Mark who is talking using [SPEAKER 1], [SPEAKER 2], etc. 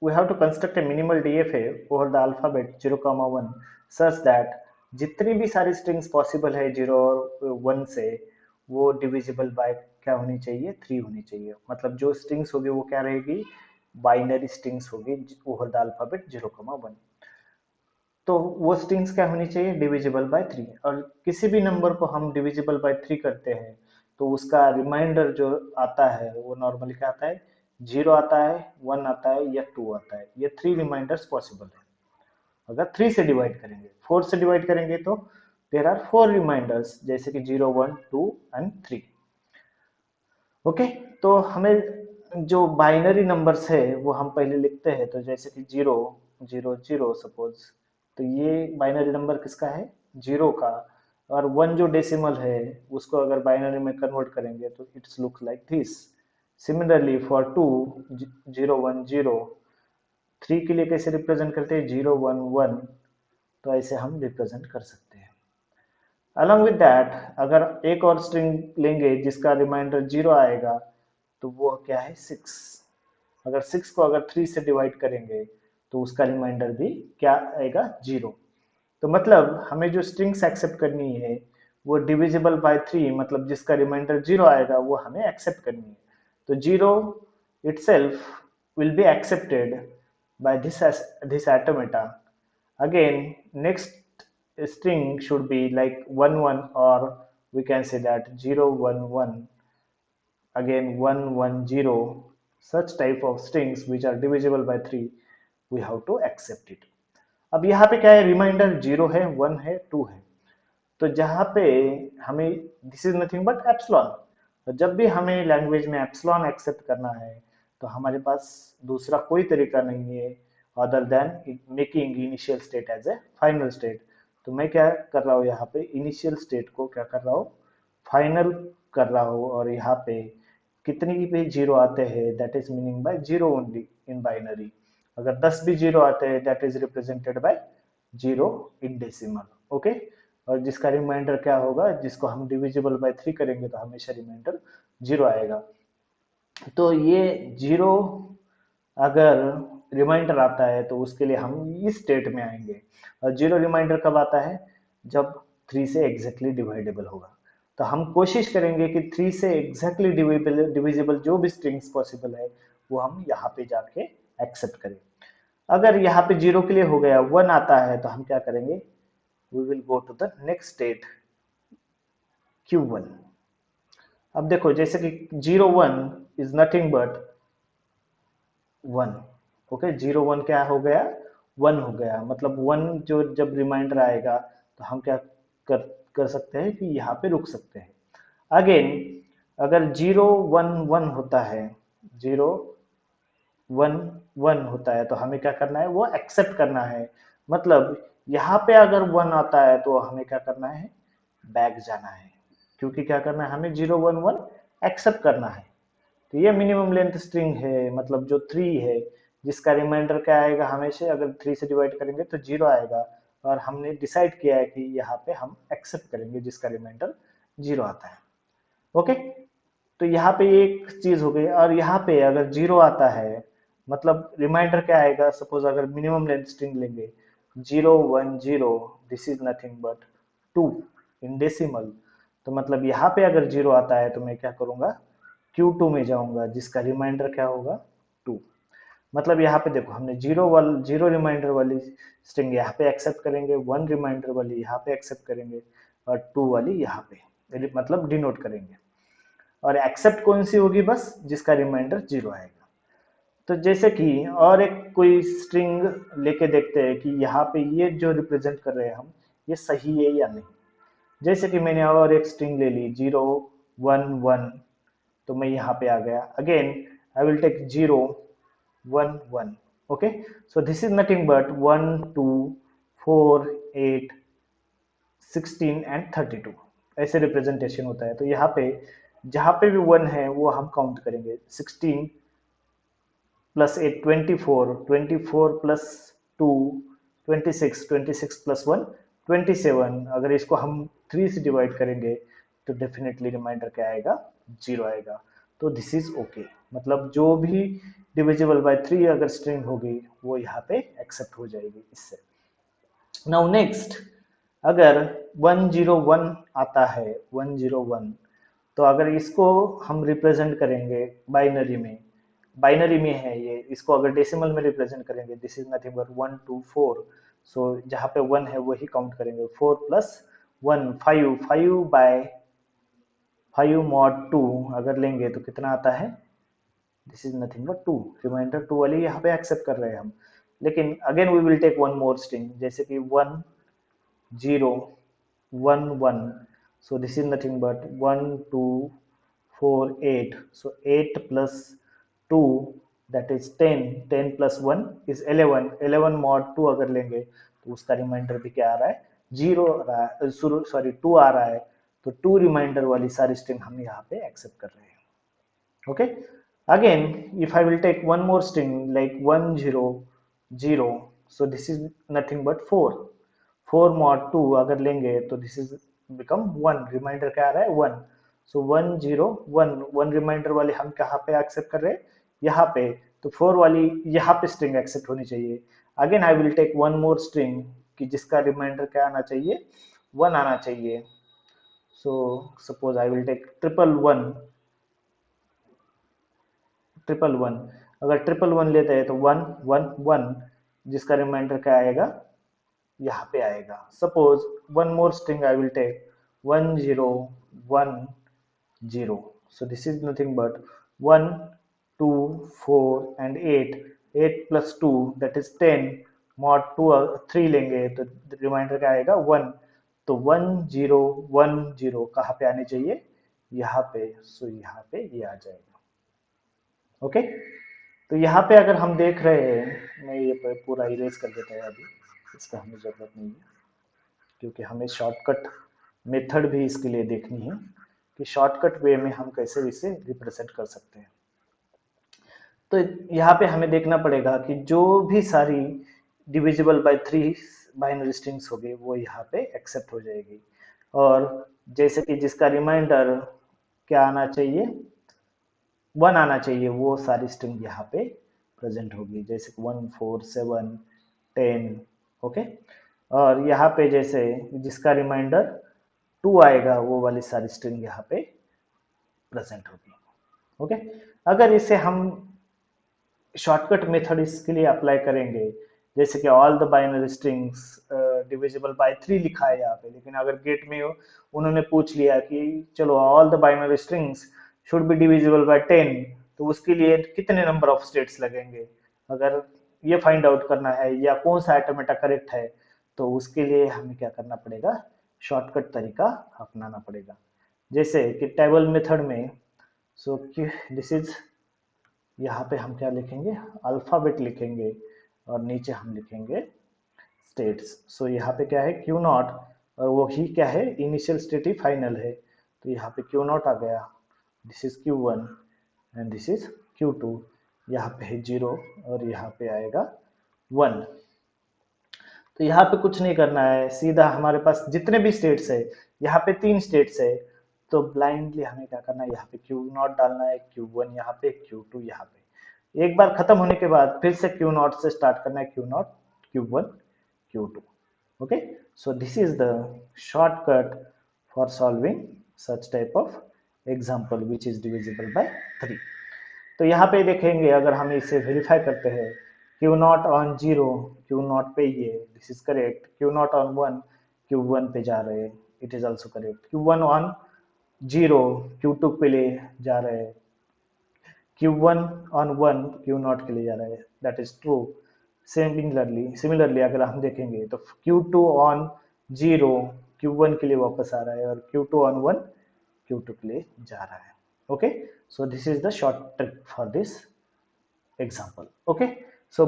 [SPEAKER 1] we have to construct a minimal DFA over the alphabet 0, 1 such that जितनी भी सारी strings possible है 0 और 1 से वो डिविजिबल बाय क्या होनी चाहिए 3 होनी चाहिए। मतलब जो स्ट्रिंग्स होगी वो क्या रहेगी बाइनरी स्ट्रिंग्स होगी ओवर द अल्फाबेट 0, 1। तो वो स्ट्रिंग्स क्या होनी चाहिए डिविजिबल बाय 3। और किसी भी नंबर को हम डिविजिबल बाय 3 करते हैं तो उसका रिमाइंडर जो आता है वो नॉर्मली क्या आता है 0 आता है 1 आता है या 2 आता है। ये 3 रिमाइंडर्स पॉसिबल है। अगर 3 से डिवाइड करेंगे 4 से डिवाइड करेंगे तो देर आर 4 रिमाइंडर्स जैसे कि 0, 1, 2 एंड 3। ओके, तो हमें जो बाइनरी नंबर्स है वो हम पहले लिखते हैं। तो जैसे कि 0, 0, 0 सपोज, तो ये बाइनरी नंबर किसका है 0 का। और 1 जो डेसिमल है उसको अगर बाइनरी में कन्वर्ट करेंगे तो it's look like this. Similarly for 2, 0, 1, 0। 3 के लिए कैसे रिप्रेजेंट करते हैं 0, 1, 1। तो ऐसे हम रिप्रेजेंट कर सकते हैं। अलॉन्ग विद दैट अगर एक और स्ट्रिंग लेंगे जिसका रिमाइंडर 0 आएगा तो वो क्या है 6। अगर 6 को अगर 3 से डिवाइड करेंगे तो उसका रिमाइंडर भी क्या आएगा 0। तो मतलब हमें जो स्ट्रिंग्स एक्सेप्ट करनी है वो डिविजिबल बाय 3 मतलब जिसका रिमाइंडर 0 आएगा वो हमें एक्सेप्ट करनी है। तो 0 itself will be accepted by this automata। Again, next string should be like 1, 1, or we can say that 0, 1, 1, again 1, 1, 0। Such type of strings which are divisible by 3 we have to accept it। अब यहाँ पे क्या है reminder 0 है 1 है 2 है। तो जहाँ पे हमें this is nothing but epsilon. तो जब भी हमें लैंग्वेज में एप्सिलॉन एक्सेप्ट करना है तो हमारे पास दूसरा कोई तरीका नहीं है other than making initial state as a final state. तो मैं क्या कर रहा हूँ यहाँ पे इनिशियल स्टेट को क्या कर रहा हूँ फाइनल कर रहा हूँ। और यहाँ पे कितनी भी जीरो आते हैं that is meaning by zero only in binary. अगर 10 भी जीरो आते हैं that is represented by zero in decimal. Okay, और जिसका रिमाइंडर क्या होगा जिसको हम डिविजिबल बाय 3 करेंगे तो हमेशा रिमाइंडर 0 आएगा। तो ये 0 अगर रिमाइंडर आता है तो उसके लिए हम इस स्टेट में आएंगे। और 0 रिमाइंडर कब आता है जब 3 से एग्जैक्टली डिवाइडेबल होगा। तो हम कोशिश करेंगे कि 3 से एग्जैक्टली डिविजिबल जो भी स्ट्रिंग्स पॉसिबल है वो हम यहाँ पे जाके एक्सेप्ट करें। अगर यहाँ पे 0 के लिए हो गया 1 आता है तो हम क्या करेंगे we will go to the next state Q1। अब देखो जैसे कि 0, 1 is nothing but 1। ओके, 0, 1 क्या हो गया 1 हो गया। मतलब 1 जो जब रिमाइंडर आएगा तो हम क्या कर कर सकते हैं कि यहाँ पे रुक सकते हैं। अगेन अगर 0, 1, 1 होता है 0, 1, 1 होता है तो हमें क्या करना है वो एक्सेप्ट करना है। मतलब यहाँ पे अगर 1 आता है तो हमें क्या करना है बैक जाना है। क्योंकि क्या करना है हमें 0, 1, 1 एक्सेप्ट करना है। तो ये मिनिमम लेंथ स्ट्रिंग है मतलब जो 3 है जिसका रिमाइंडर क्या आएगा हमेशा अगर 3 से डिवाइड करेंगे तो 0 आएगा। और हमने डिसाइड किया है कि यहाँ पे हम एक्सेप्ट करेंगे जिसका रिमाइंडर 0 आता है। ओके, तो यहाँ पे एक चीज हो गई। और यहाँ पे अगर 0 आता है मतलब रिमाइंडर क्या आएगा सपोज अगर मिनिमम लेंथ स्ट्रिंग लेंगे 0, 1, 0 this is nothing but 2 in decimal. तो मतलब यहाँ पे अगर 0 आता है तो मैं क्या करूंगा Q2 में जाऊंगा जिसका रिमाइंडर क्या होगा 2। मतलब यहाँ पे देखो हमने 0 रिमाइंडर वाली स्ट्रिंग यहाँ पे एक्सेप्ट करेंगे 1 रिमाइंडर वाली यहाँ पे एक्सेप्ट करेंगे और 2 वाली यहाँ पे मतलब डिनोट करेंगे। और एक्सेप्ट कौन सी होगी बस जिसका रिमाइंडर 0 आएगा। तो जैसे कि और एक कोई स्ट्रिंग लेके देखते हैं कि यहाँ पे ये जो रिप्रेजेंट कर रहे हैं हम ये सही है या नहीं। जैसे कि मैंने और एक स्ट्रिंग ले ली 0, 1, 1। तो मैं यहाँ पे आ गया again I will take 0, 1, 1। Okay, so this is nothing but 1, 2, 4, 8, 16 and 32 ऐसे रिप्रेजेंटेशन होता है। तो यहाँ पे जहां पे भी 1 है वो हम काउंट करेंगे 16 प्लस 8 24, 24 प्लस 2 26, 26 प्लस 1 27। अगर इसको हम 3 से डिवाइड करेंगे तो डेफिनेटली रिमाइंडर क्या आएगा 0 आएगा। तो दिस इज ओके। मतलब जो भी डिविजिबल बाय 3 अगर स्ट्रिंग होगी वो यहाँ पे एक्सेप्ट हो जाएगी इससे। नाउ नेक्स्ट, अगर 101 आता है 101, तो अगर इसको हम रिप्रेजेंट करेंगे बाइनरी में है ये, इसको अगर डेसिमल में रिप्रेजेंट करेंगे, दिस इज नथिंग बट 124। सो जहाँ पे 1 है वही काउंट करेंगे, 4 प्लस 1 5, 5 बाय 5 मॉड 2 अगर लेंगे तो कितना आता है, this is nothing but 2, remainder 2 वाली यहाँ पे एक्सेप्ट कर रहे हैं हम। लेकिन again we will take one more string, जैसे कि 1 0 1 1, so this is nothing but 1 2 4 8, so 8 plus 2 that is 10, 10 plus 1 is 11, 11 mod 2 अगर लेंगे तो उसका रिमाइंडर भी क्या आ रहा है, 0 आ रहा है, सॉरी 2 आ रहा है। तो 2 रिमाइंडर वाली सारी स्ट्रिंग हम यहाँ पे एक्सेप्ट कर रहे हैं। Okay, again if I will take one more string like 100, so this is nothing but 4, 4 mod 2 अगर लेंगे तो this is become 1, रिमाइंडर क्या आ रहा है 1। so 101, 1 रिमाइंडर वाले हम कहाँ पे एक्सेप्ट कर रहे हैं, यहाँ पे। तो 4 वाली यहाँ पे स्ट्रिंग एक्सेप्ट होनी चाहिए। Again I will take one more string कि जिसका रिमाइंडर क्या आना चाहिए, 1 आना चाहिए। So suppose I will take 111, 111, अगर 111 लेते हैं तो 111, जिसका रिमाइंडर क्या आएगा, यहाँ पे आएगा। Suppose one more string I will take 1010, so this is nothing but 1 2 4 and 8, 8 plus 2 that is 10, mod 2 3 लेंगे तो रिमाइंडर क्या आएगा 1। तो 1010 कहाँ पे आने चाहिए, यहाँ पे। सो यहाँ पे ये आ जाएगा। ओके, तो यहाँ पे अगर हम देख रहे हैं, मैं ये पूरा इरेज कर देता है अभी, इसका हमें ज़रूरत नहीं है, क्योंकि हमें शॉर्टकट मेथड भी इसके लिए देखनी है कि शॉर्टकट वे में हम कैसे इसे रिप्रेजेंट कर सकते हैं। तो यहाँ पे हमें देखना पड़ेगा कि जो भी सारी डिविजिबल बाय 3 बाइनरी स्ट्रिंग्स होगी वो यहाँ पे एक्सेप्ट हो जाएगी। और जैसे कि जिसका रिमाइंडर क्या आना चाहिए, 1 आना चाहिए, वो सारी स्ट्रिंग यहाँ पे प्रेजेंट होगी, जैसे 1 4 7 10। ओके, और यहाँ पे जैसे जिसका रिमाइंडर 2 आएगा वो वाली सारी स्ट्रिंग यहाँ पे प्रेजेंट होगी। ओके, अगर इसे हम शॉर्टकट मेथड इसके लिए अप्लाई करेंगे, जैसे कि all the binary strings divisible by 3 लिखा है यहाँ पे, लेकिन अगर गेट में उन्होंने पूछ लिया कि चलो all the binary strings should be divisible by 10, तो उसके लिए कितने नंबर ऑफ स्टेट्स लगेंगे, अगर ये फाइंड आउट करना है या कौन सा ऑटोमेटा करेक्ट है, तो उसके लिए हमें क्या करना पड़ेगा, शॉर्टकट तरीका अपनाना पड़ेगा। जैसे कि टेबल मेथड में, सो दिस इज, यहाँ पे हम क्या लिखेंगे, अल्फाबेट लिखेंगे और नीचे हम लिखेंगे स्टेट्स। सो यहाँ पे क्या है क्यू नॉट, और वो ही क्या है, इनिशियल स्टेट ही फाइनल है, तो यहाँ पे क्यू नॉट आ गया, this is Q1 and this is Q2, यहाँ पे है 0 और यहाँ पे आएगा 1। तो यहाँ पे कुछ नहीं करना है, सीधा हमारे पास जितने भी स्टेट्स है, यहाँ पे 3 स्टेट्स है, तो ब्लाइंडली हमें क्या करना है, यहाँ पे क्यू नॉट डालना है, Q1 यहाँ पे, Q2 यहाँ पे। एक बार खत्म होने के बाद फिर से क्यू नॉट से स्टार्ट करना है, Q not Q1 Q2। Okay, so this is the shortcut for solving such type of example which is divisible by 3। तो यहाँ पे देखेंगे, अगर हम इसे वेरीफाई करते हैं, Q not on 0, Q not पे ये, this is correct, Q not on 1, Q1 पे जा रहे हैं, it is also correct, Q1 on 0, Q2 पे ले जा रहे हैं, Q1 ऑन 1 Q नॉट के लिए जा रहा है, दैट इज ट्रू। सिमिलरली अगर हम देखेंगे तो Q2 ऑन 0 Q1 के लिए वापस आ रहा है, और Q2 ऑन 1 Q2 के लिए जा रहा है। Okay, so this is the short trick for this example. Okay,